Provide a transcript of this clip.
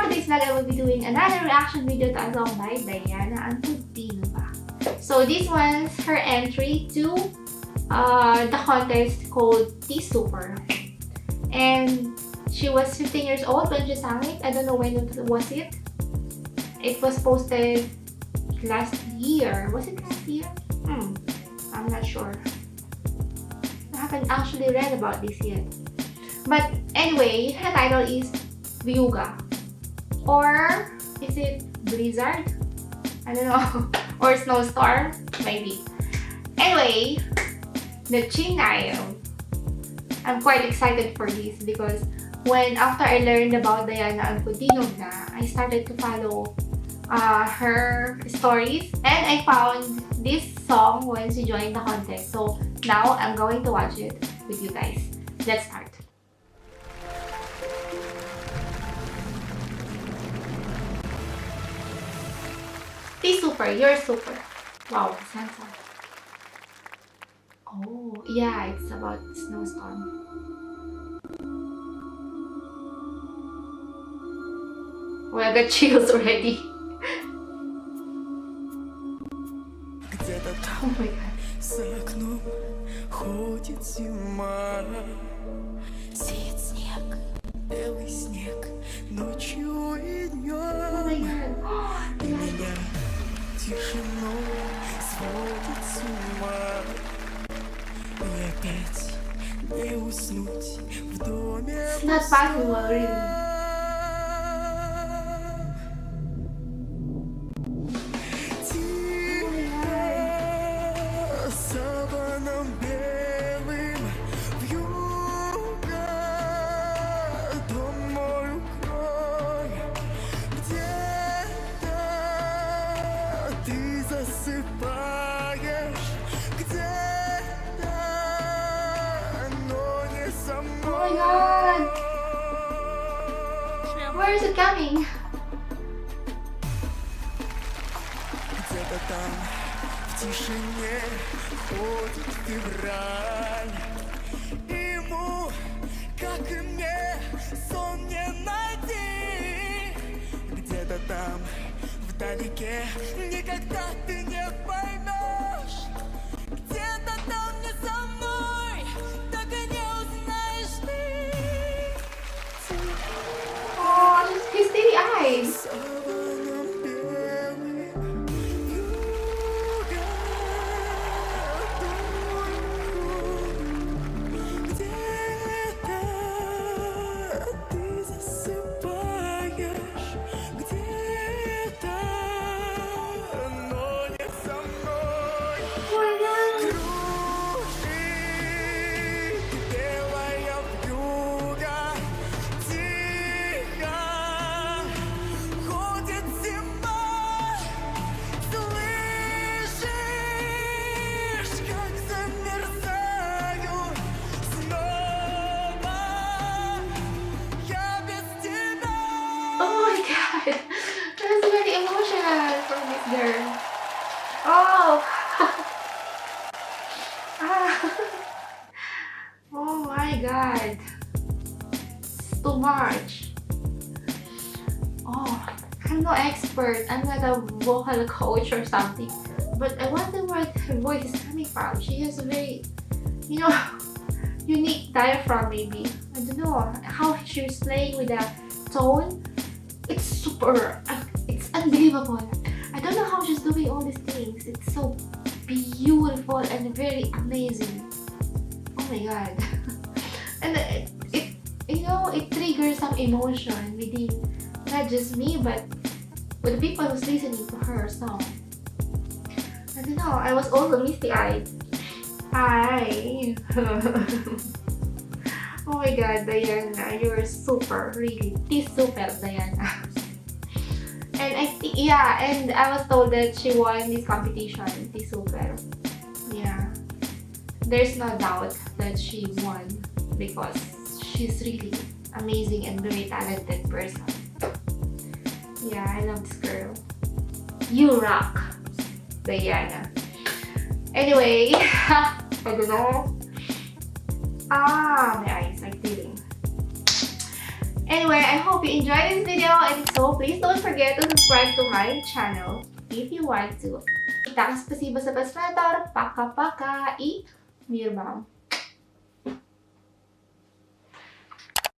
today's vlog, I will be doing another reaction video to a song by Diana Ankudinova. So this one's her entry to the contest called Super. And she was 15 years old when she sang it. I don't know when was it. It was posted last year. Was it last year? I'm not sure. I haven't actually read about this yet. But anyway, her title is Vьюга. Or is it Blizzard? I don't know. Or Snowstorm? Maybe. Anyway, I'm quite excited for this because after I learned about Diana Ankudinova, I started to follow her stories, and I found this song when she joined the contest. So now I'm going to watch it with you guys. Let's start. Super, you're super. Wow, Sansa. Oh, yeah, it's about snowstorm. Well, I got chills already. Oh my god. За окном ходит зима, сеет снег, белый снег, ночью и днем. Меня тишиной сводит с ума, и опять не уснуть в доме. It's not possible, really. Oh my god! Where is it coming? Где-то там в тишине ходит февраль. Ему, как и мне, сон не найти. Где-то там вдалеке никогда ты не поймешь. Где-то там не со мной, так и не узнаешь ты. Oh, his steady eyes. That's very emotional from this girl. Oh! Oh my god. It's too much. Oh, I'm no expert. I'm not a vocal coach or something. But I wonder where her voice is coming from. She has a very, unique diaphragm maybe. I don't know how she's playing with the tone. It's super, it's unbelievable. I don't know how she's doing all these things. It's so beautiful and very amazing. Oh my god. And it triggers some emotion within not just me, but with the people who's listening to her song. I don't know, I was also misty-eyed. Oh my god, Diana, you're super, really. Super, Diana. And I think, yeah, and I was told that she won this competition, Super. Yeah. There's no doubt that she won because she's really amazing and very talented person. Yeah, I love this girl. You rock, Diana. Anyway, I don't know. My eyes are feeling. Anyway, I hope you enjoyed this video, and so please don't forget to subscribe to my channel if you want to. И так, спасибо за просмотр. Пока-пока и мир вам.